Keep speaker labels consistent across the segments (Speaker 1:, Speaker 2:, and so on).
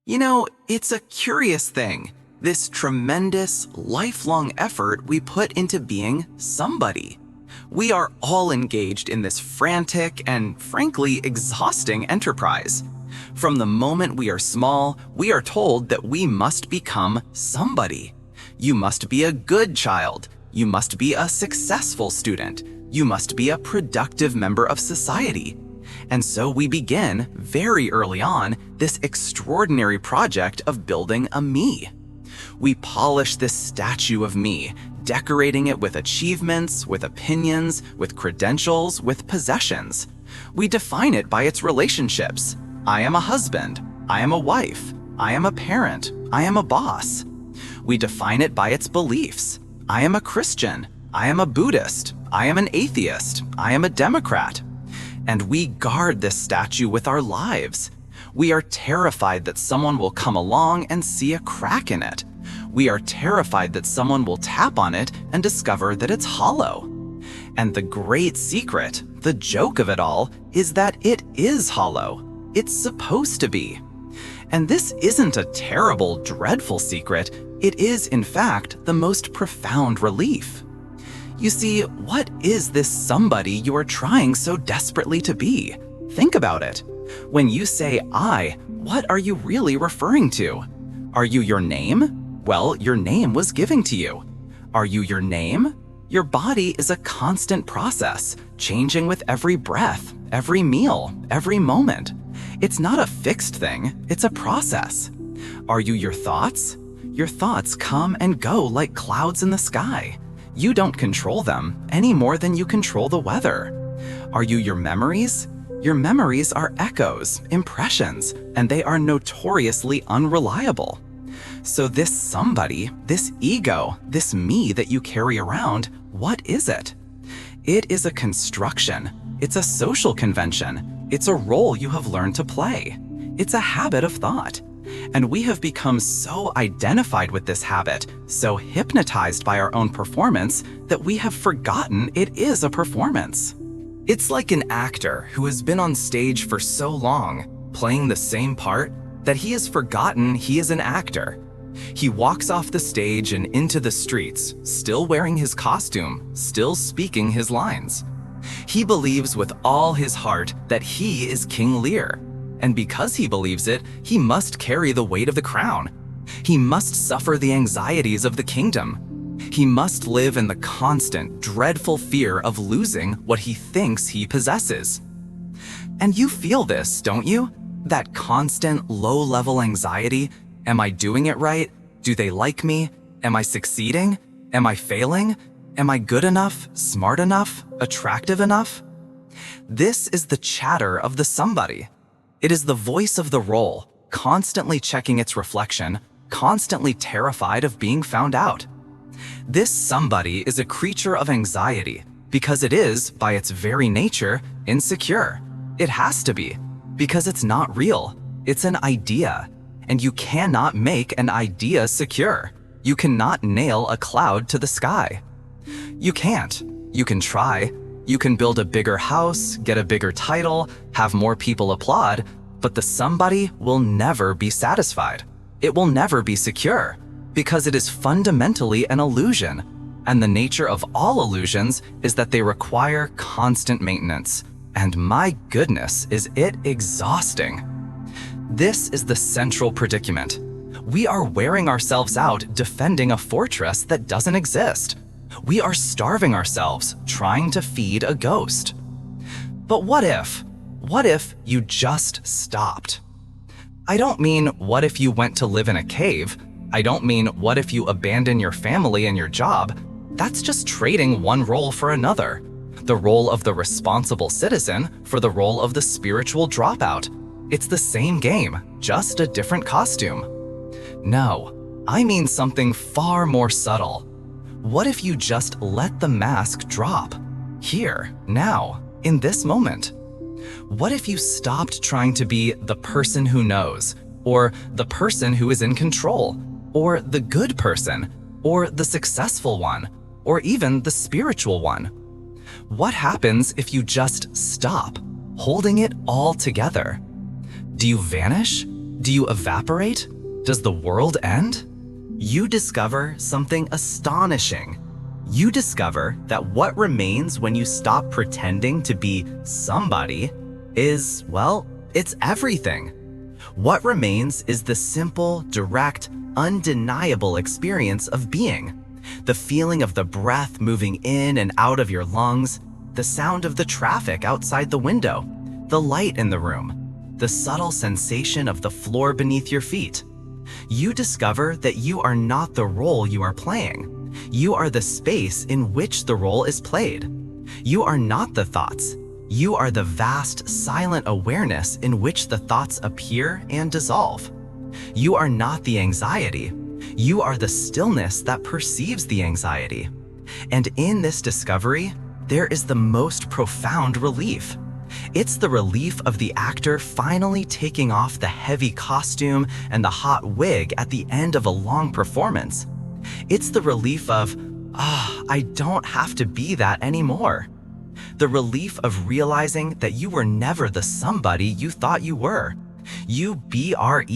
Speaker 1: It's a curious thing, this tremendous, lifelong effort we put into being somebody. We are all engaged in this frantic and, frankly, exhausting enterprise. From the moment we are small, we are told that we must become somebody. You must be a good child. You must be a successful student. You must be a productive member of society. And so we begin, very early on, this extraordinary project of building a me. We polish this statue of me, decorating it with achievements, with opinions, with credentials, with possessions. We define it by its relationships. I am a husband. I am a wife. I am a parent. I am a boss. We define it by its beliefs. I am a Christian. I am a Buddhist. I am an atheist. I am a Democrat. And we guard this statue with our lives. We are terrified that someone will come along and see a crack in it. We are terrified that someone will tap on it and discover that it's hollow. And the great secret, the joke of it all, is that it is hollow. It's supposed to be. And this isn't a terrible, dreadful secret. It is, in fact, the most profound relief. You see, what is this somebody you are trying so desperately to be? Think about it. When you say I, what are you really referring to? Are you your name? Well, your name was given to you. Are you your name? Your body is a constant process, changing with every breath, every meal, every moment. It's not a fixed thing, it's a process. Are you your thoughts? Your thoughts come and go like clouds in the sky. You don't control them any more than you control the weather. Are you your memories? Your memories are echoes, impressions, and they are notoriously unreliable. So this somebody, this ego, this me that you carry around, what is it? It is a construction. It's a social convention. It's a role you have learned to play. It's a habit of thought. And we have become so identified with this habit, so hypnotized by our own performance, that we have forgotten it is a performance. It's like an actor who has been on stage for so long, playing the same part, that he has forgotten he is an actor. He walks off the stage and into the streets, still wearing his costume, still speaking his lines. He believes with all his heart that he is King Lear. And because he believes it, he must carry the weight of the crown. He must suffer the anxieties of the kingdom. He must live in the constant, dreadful fear of losing what he thinks he possesses. And you feel this, don't you? That constant, low-level anxiety. Am I doing it right? Do they like me? Am I succeeding? Am I failing? Am I good enough, smart enough, attractive enough? This is the chatter of the somebody. It is the voice of the role, constantly checking its reflection, constantly terrified of being found out. This somebody is a creature of anxiety because it is, by its very nature, insecure. It has to be, because it's not real. It's an idea, and you cannot make an idea secure. You cannot nail a cloud to the sky. You can't. You can try. You can build a bigger house, get a bigger title, have more people applaud, but the somebody will never be satisfied. It will never be secure, because it is fundamentally an illusion. And the nature of all illusions is that they require constant maintenance. And my goodness, is it exhausting. This is the central predicament. We are wearing ourselves out defending a fortress that doesn't exist. We are starving ourselves, trying to feed a ghost. But what if you just stopped? I don't mean what if you went to live in a cave. I don't mean what if you abandon your family and your job. That's just trading one role for another. The role of the responsible citizen for the role of the spiritual dropout. It's the same game, just a different costume. No, I mean something far more subtle. What if you just let the mask drop? Here, now, in this moment? What if you stopped trying to be the person who knows, or the person who is in control, or the good person, or the successful one, or even the spiritual one? What happens if you just stop, holding it all together? Do you vanish? Do you evaporate? Does the world end? You discover something astonishing. You discover that what remains when you stop pretending to be somebody is, well, it's everything. What remains is the simple, direct, undeniable experience of being. The feeling of the breath moving in and out of your lungs, the sound of the traffic outside the window, the light in the room, the subtle sensation of the floor beneath your feet. You discover that you are not the role you are playing. You are the space in which the role is played. You are not the thoughts. You are the vast, silent awareness in which the thoughts appear and dissolve. You are not the anxiety. You are the stillness that perceives the anxiety. And in this discovery, there is the most profound relief. It's the relief of the actor finally taking off the heavy costume and the hot wig at the end of a long performance. It's the relief of, I don't have to be that anymore. The relief of realizing that you were never the somebody you thought you were. You BREATHIN,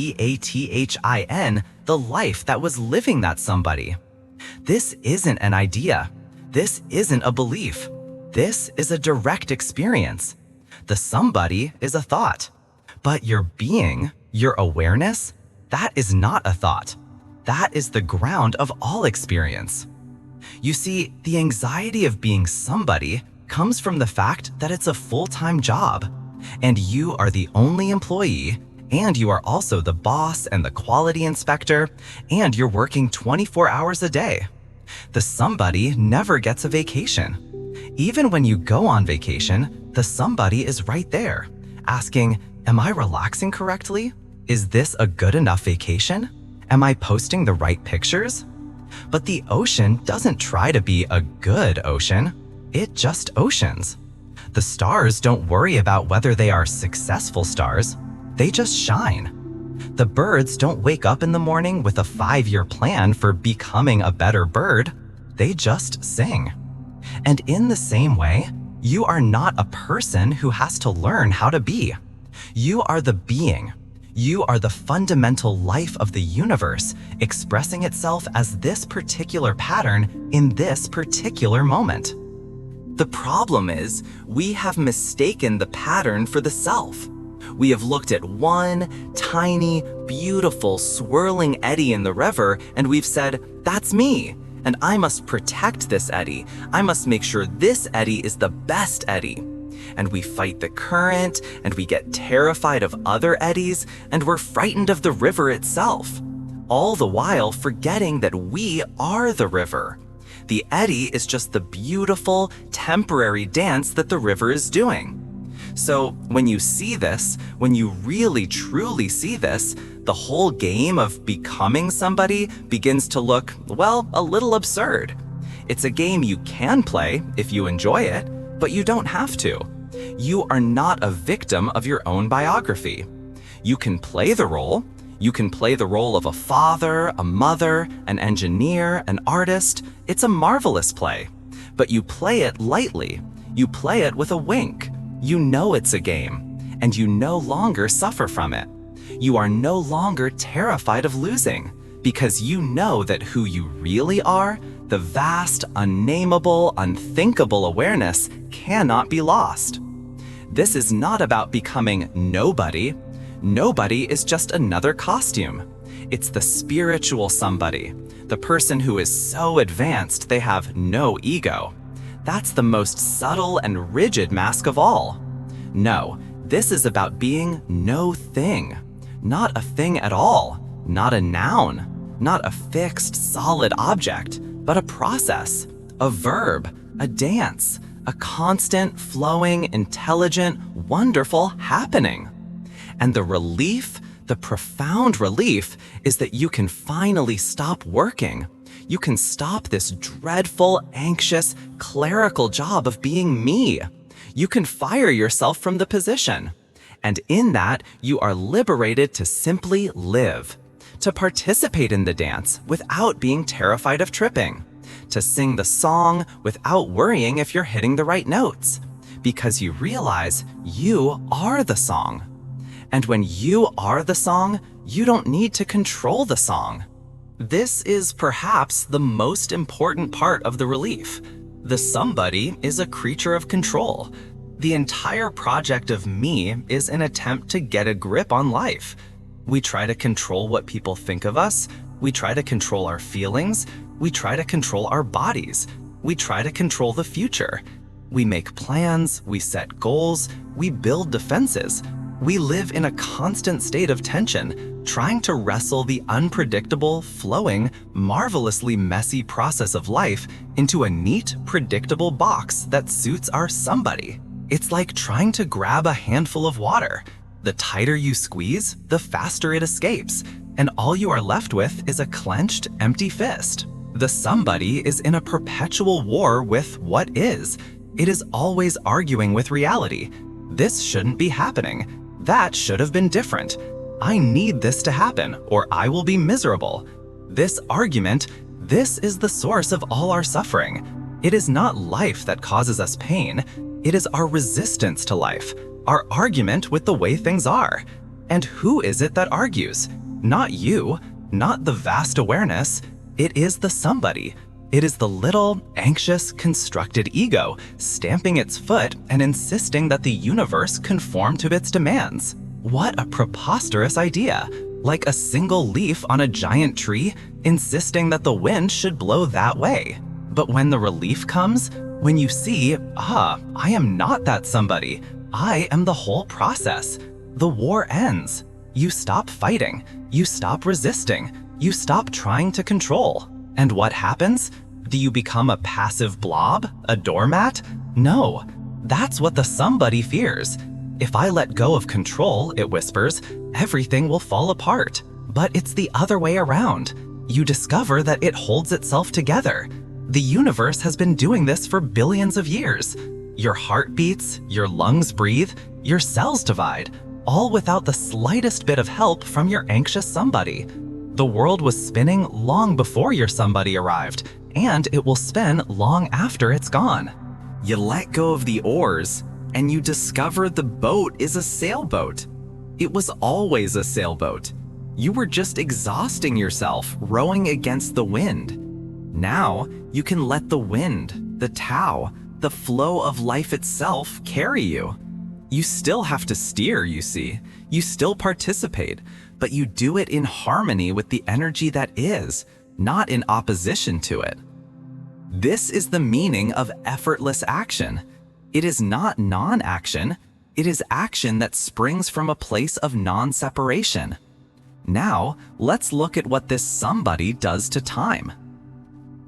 Speaker 1: the life that was living that somebody. This isn't an idea. This isn't a belief. This is a direct experience. The somebody is a thought. But your being, your awareness, that is not a thought. That is the ground of all experience. You see, the anxiety of being somebody comes from the fact that it's a full-time job, and you are the only employee, and you are also the boss and the quality inspector, and you're working 24 hours a day. The somebody never gets a vacation. Even when you go on vacation, the somebody is right there, asking, am I relaxing correctly? Is this a good enough vacation? Am I posting the right pictures? But the ocean doesn't try to be a good ocean. It just oceans. The stars don't worry about whether they are successful stars. They just shine. The birds don't wake up in the morning with a 5-year plan for becoming a better bird. They just sing. And in the same way, you are not a person who has to learn how to be. You are the being. You are the fundamental life of the universe, expressing itself as this particular pattern in this particular moment. The problem is, we have mistaken the pattern for the self. We have looked at one tiny, beautiful, swirling eddy in the river, and we've said, that's me, and I must protect this eddy. I must make sure this eddy is the best eddy. And we fight the current, and we get terrified of other eddies, and we're frightened of the river itself, all the while forgetting that we are the river. The eddy is just the beautiful, temporary dance that the river is doing. So when you see this, when you really truly see this, the whole game of becoming somebody begins to look, well, a little absurd. It's a game you can play if you enjoy it, but you don't have to. You are not a victim of your own biography. You can play the role. You can play the role of a father, a mother, an engineer, an artist. It's a marvelous play. But you play it lightly. You play it with a wink. You know it's a game, and you no longer suffer from it. You are no longer terrified of losing, because you know that who you really are, the vast, unnameable, unthinkable awareness, cannot be lost. This is not about becoming nobody. Nobody is just another costume. It's the spiritual somebody, the person who is so advanced they have no ego. That's the most subtle and rigid mask of all. No, this is about being no thing. Not a thing at all. Not a noun. Not a fixed, solid object, but a process, a verb, a dance, a constant, flowing, intelligent, wonderful happening. And the relief, the profound relief, is that you can finally stop working. You can stop this dreadful, anxious, clerical job of being me. You can fire yourself from the position. And in that, you are liberated to simply live, to participate in the dance without being terrified of tripping, to sing the song without worrying if you're hitting the right notes, because you realize you are the song. And when you are the song, You don't need to control the song. This is perhaps the most important part of the relief. The somebody is a creature of control. The entire project of me is an attempt to get a grip on life. We try to control what people think of us. We try to control our feelings. We try to control our bodies. We try to control the future. We make plans, we set goals, we build defenses. We live in a constant state of tension, trying to wrestle the unpredictable, flowing, marvelously messy process of life into a neat, predictable box that suits our somebody. It's like trying to grab a handful of water. The tighter you squeeze, the faster it escapes, and all you are left with is a clenched, empty fist. The somebody is in a perpetual war with what is. It is always arguing with reality. This shouldn't be happening. That should have been different. I need this to happen, or I will be miserable. This argument, this is the source of all our suffering. It is not life that causes us pain. It is our resistance to life, our argument with the way things are. And who is it that argues? Not you, not the vast awareness. It is the somebody. It is the little, anxious, constructed ego stamping its foot and insisting that the universe conform to its demands. What a preposterous idea! Like a single leaf on a giant tree, insisting that the wind should blow that way. But when the relief comes, when you see, I am not that somebody, I am the whole process, the war ends. You stop fighting, you stop resisting, you stop trying to control. And what happens? Do you become a passive blob, a doormat? No, that's what the somebody fears. If I let go of control, it whispers, everything will fall apart. But it's the other way around. You discover that it holds itself together. The universe has been doing this for billions of years. Your heart beats, your lungs breathe, your cells divide, all without the slightest bit of help from your anxious somebody. The world was spinning long before your somebody arrived, and it will spin long after it's gone. You let go of the oars, and you discover the boat is a sailboat. It was always a sailboat. You were just exhausting yourself, rowing against the wind. Now, you can let the wind, the Tao, the flow of life itself carry you. You still have to steer, you see. You still participate, but you do it in harmony with the energy that is, not in opposition to it. This is the meaning of effortless action. It is not non-action. It is action that springs from a place of non-separation. Now, let's look at what this somebody does to time.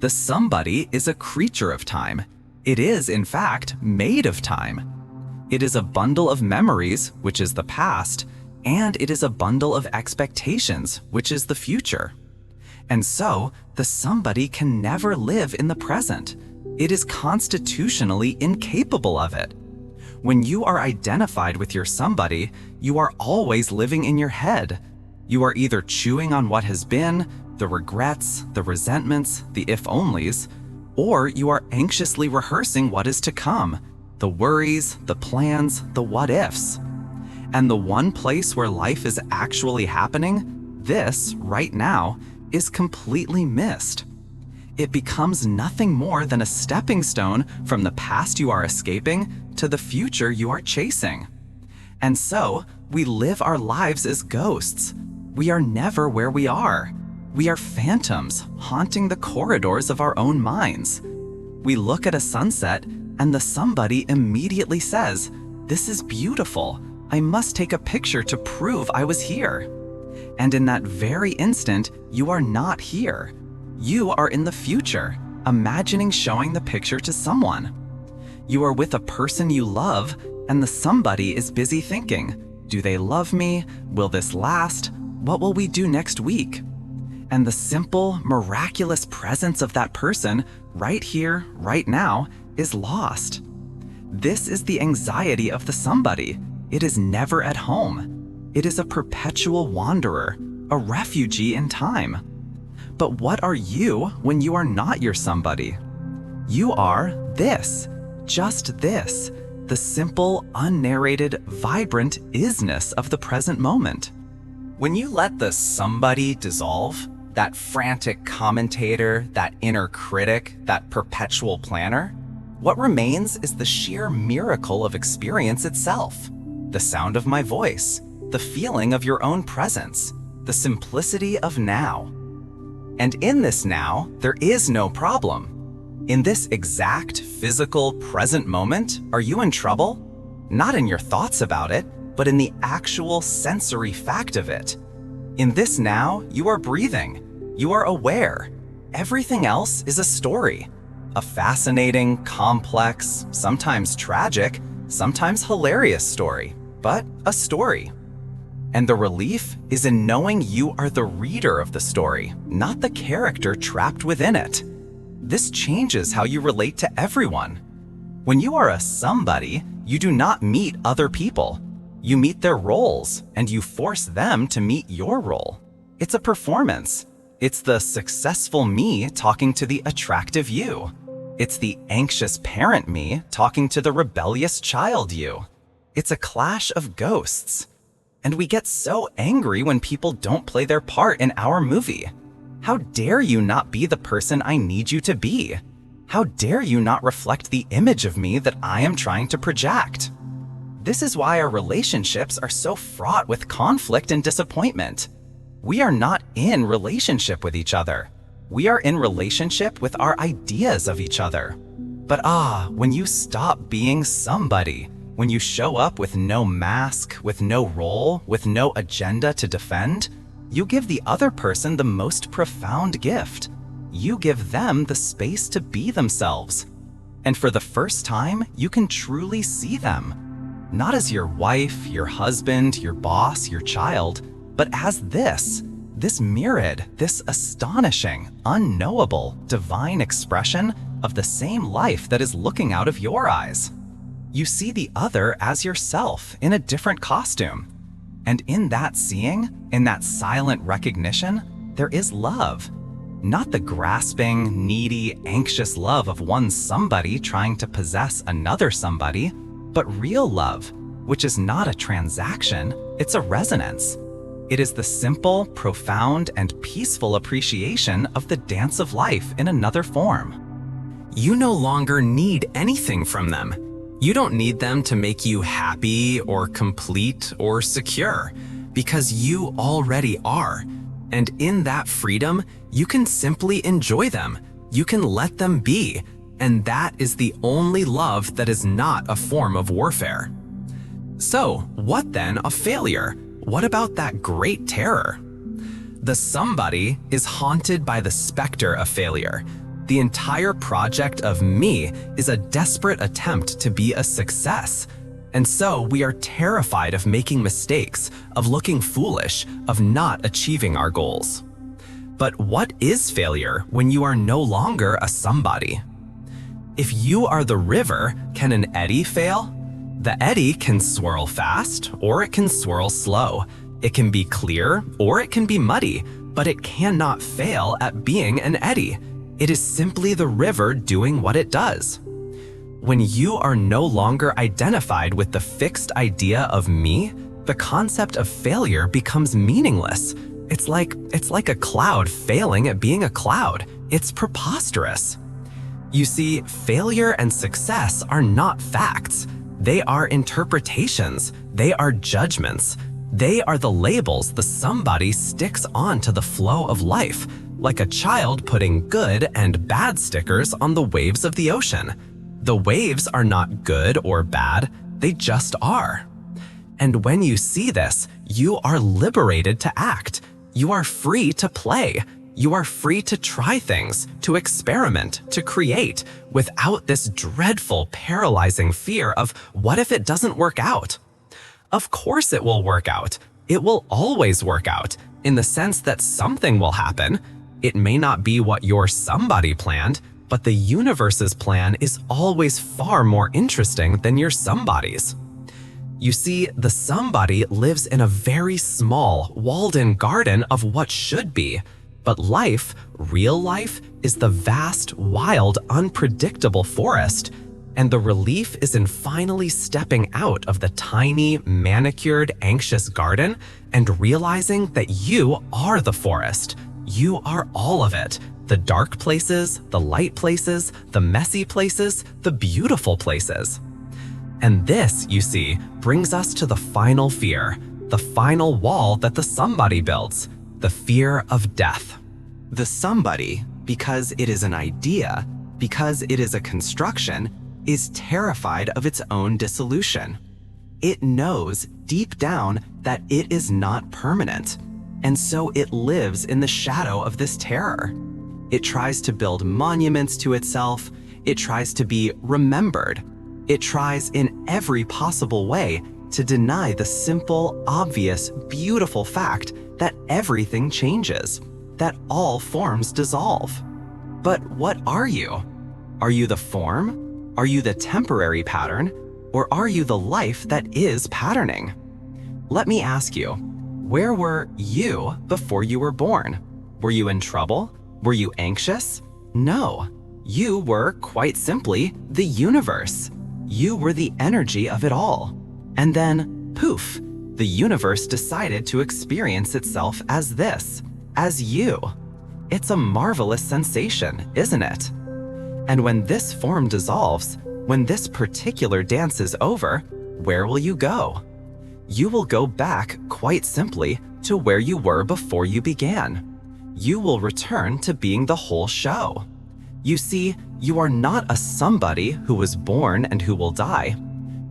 Speaker 1: The somebody is a creature of time. It is, in fact, made of time. It is a bundle of memories, which is the past, and it is a bundle of expectations, which is the future. And so, the somebody can never live in the present. It is constitutionally incapable of it. When you are identified with your somebody, you are always living in your head. You are either chewing on what has been, the regrets, the resentments, the if-onlys, or you are anxiously rehearsing what is to come, the worries, the plans, the what-ifs. And the one place where life is actually happening, this, right now, is completely missed. It becomes nothing more than a stepping stone from the past you are escaping to the future you are chasing. And so, we live our lives as ghosts. We are never where we are. We are phantoms haunting the corridors of our own minds. We look at a sunset, and the somebody immediately says, "This is beautiful. I must take a picture to prove I was here." And in that very instant, you are not here. You are in the future, imagining showing the picture to someone. You are with a person you love, and the somebody is busy thinking, do they love me? Will this last? What will we do next week? And the simple, miraculous presence of that person, right here, right now, is lost. This is the anxiety of the somebody. It is never at home. It is a perpetual wanderer, a refugee in time. But what are you when you are not your somebody? You are this, just this, the simple, unnarrated, vibrant isness of the present moment. When you let the somebody dissolve, that frantic commentator, that inner critic, that perpetual planner, what remains is the sheer miracle of experience itself. The sound of my voice, the feeling of your own presence, the simplicity of now. And in this now, there is no problem. In this exact physical present moment, are you in trouble? Not in your thoughts about it, but in the actual sensory fact of it. In this now, you are breathing. You are aware. Everything else is a story. A fascinating, complex, sometimes tragic, sometimes hilarious story, but a story. And the relief is in knowing you are the reader of the story, not the character trapped within it. This changes how you relate to everyone. When you are a somebody, you do not meet other people. You meet their roles, and you force them to meet your role. It's a performance. It's the successful me talking to the attractive you. It's the anxious parent me talking to the rebellious child you. It's a clash of ghosts. And we get so angry when people don't play their part in our movie. How dare you not be the person I need you to be? How dare you not reflect the image of me that I am trying to project? This is why our relationships are so fraught with conflict and disappointment. We are not in relationship with each other. We are in relationship with our ideas of each other. But when you stop being somebody, when you show up with no mask, with no role, with no agenda to defend, you give the other person the most profound gift. You give them the space to be themselves. And for the first time, you can truly see them. Not as your wife, your husband, your boss, your child, but as this myriad, this astonishing, unknowable, divine expression of the same life that is looking out of your eyes. You see the other as yourself in a different costume. And in that seeing, in that silent recognition, there is love. Not the grasping, needy, anxious love of one somebody trying to possess another somebody, but real love, which is not a transaction, it's a resonance. It is the simple, profound, and peaceful appreciation of the dance of life in another form. You no longer need anything from them. You don't need them to make you happy or complete or secure, because you already are. And in that freedom, you can simply enjoy them. You can let them be. And that is the only love that is not a form of warfare. So, what then of failure? What about that great terror? The somebody is haunted by the specter of failure. The entire project of me is a desperate attempt to be a success. And so we are terrified of making mistakes, of looking foolish, of not achieving our goals. But what is failure when you are no longer a somebody? If you are the river, can an eddy fail? The eddy can swirl fast, or it can swirl slow. It can be clear, or it can be muddy, but it cannot fail at being an eddy. It is simply the river doing what it does. When you are no longer identified with the fixed idea of me, the concept of failure becomes meaningless. It's like a cloud failing at being a cloud. It's preposterous. You see, failure and success are not facts. They are interpretations. They are judgments. They are the labels the somebody sticks on to the flow of life, like a child putting good and bad stickers on the waves of the ocean. The waves are not good or bad, they just are. And when you see this, you are liberated to act. You are free to play. You are free to try things, to experiment, to create, without this dreadful, paralyzing fear of what if it doesn't work out? Of course it will work out. It will always work out, in the sense that something will happen. It may not be what your somebody planned, but the universe's plan is always far more interesting than your somebody's. You see, the somebody lives in a very small, walled-in garden of what should be. But life, real life, is the vast, wild, unpredictable forest.
Speaker 2: And the relief is in finally stepping out of the tiny, manicured, anxious garden and realizing that you are the forest. You are all of it. The dark places, the light places, the messy places, the beautiful places. And this, you see, brings us to the final fear, the final wall that the somebody builds, the fear of death.
Speaker 1: The somebody, because it is an idea, because it is a construction, is terrified of its own dissolution. It knows deep down that it is not permanent, and so it lives in the shadow of this terror. It tries to build monuments to itself. It tries to be remembered. It tries in every possible way to deny the simple, obvious, beautiful fact that everything changes, that all forms dissolve. But what are you? Are you the form? Are you the temporary pattern? Or are you the life that is patterning? Let me ask you, where were you before you were born? Were you in trouble? Were you anxious? No. You were, quite simply, the universe. You were the energy of it all. And then, poof, the universe decided to experience itself as this, as you. It's a marvelous sensation, isn't it? And when this form dissolves, when this particular dance is over, where will you go? You will go back, quite simply, to where you were before you began. You will return to being the whole show. You see, you are not a somebody who was born and who will die.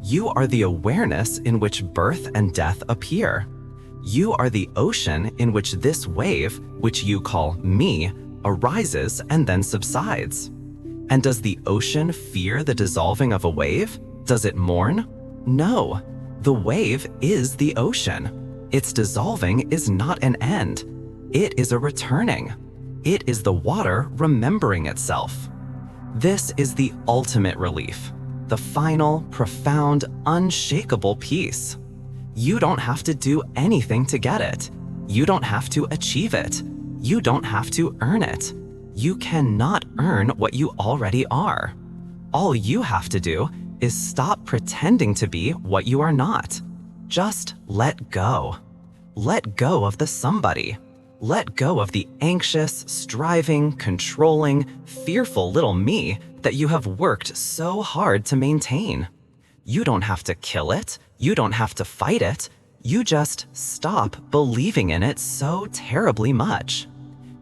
Speaker 1: You are the awareness in which birth and death appear. You are the ocean in which this wave, which you call me, arises and then subsides. And does the ocean fear the dissolving of a wave? Does it mourn? No. The wave is the ocean. Its dissolving is not an end. It is a returning. It is the water remembering itself. This is the ultimate relief, the final, profound, unshakable peace. You don't have to do anything to get it. You don't have to achieve it. You don't have to earn it. You cannot earn what you already are. All you have to do is stop pretending to be what you are not. Just let go. Let go of the somebody. Let go of the anxious, striving, controlling, fearful little me that you have worked so hard to maintain. You don't have to kill it. You don't have to fight it. You just stop believing in it so terribly much.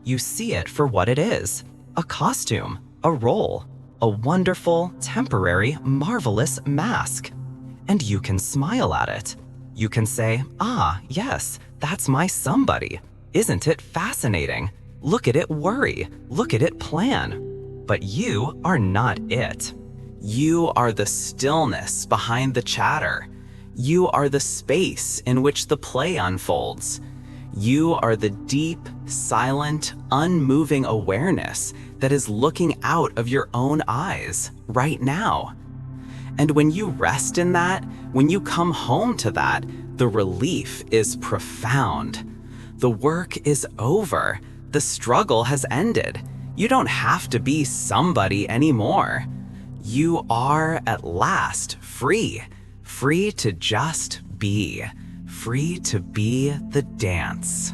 Speaker 1: You see it for what it is, a costume, a role, a wonderful, temporary, marvelous mask. And you can smile at it. You can say, ah, yes, that's my somebody. Isn't it fascinating? Look at it worry. Look at it plan. But you are not it. You are the stillness behind the chatter. You are the space in which the play unfolds. You are the deep, silent, unmoving awareness that is looking out of your own eyes right now. And when you rest in that, when you come home to that, the relief is profound. The work is over. The struggle has ended. You don't have to be somebody anymore. You are at last free, free to just be, free to be the dance.